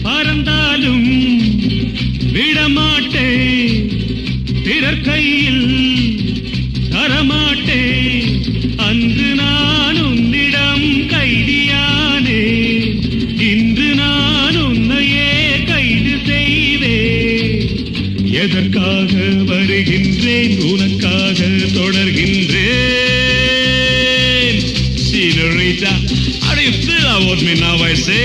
பறந்தாலும் விடமாட்டேன், பிறர் கையில் தரமாட்டேன். அன்று நான் உன்னிடம் கைதியானே, இன்று நான் உன்னையே கைது செய்வேன். எதற்காக வருகின்றேன், உனக்காக தொடர்கின்றேன். Senorita, how do you feel about me now, I say?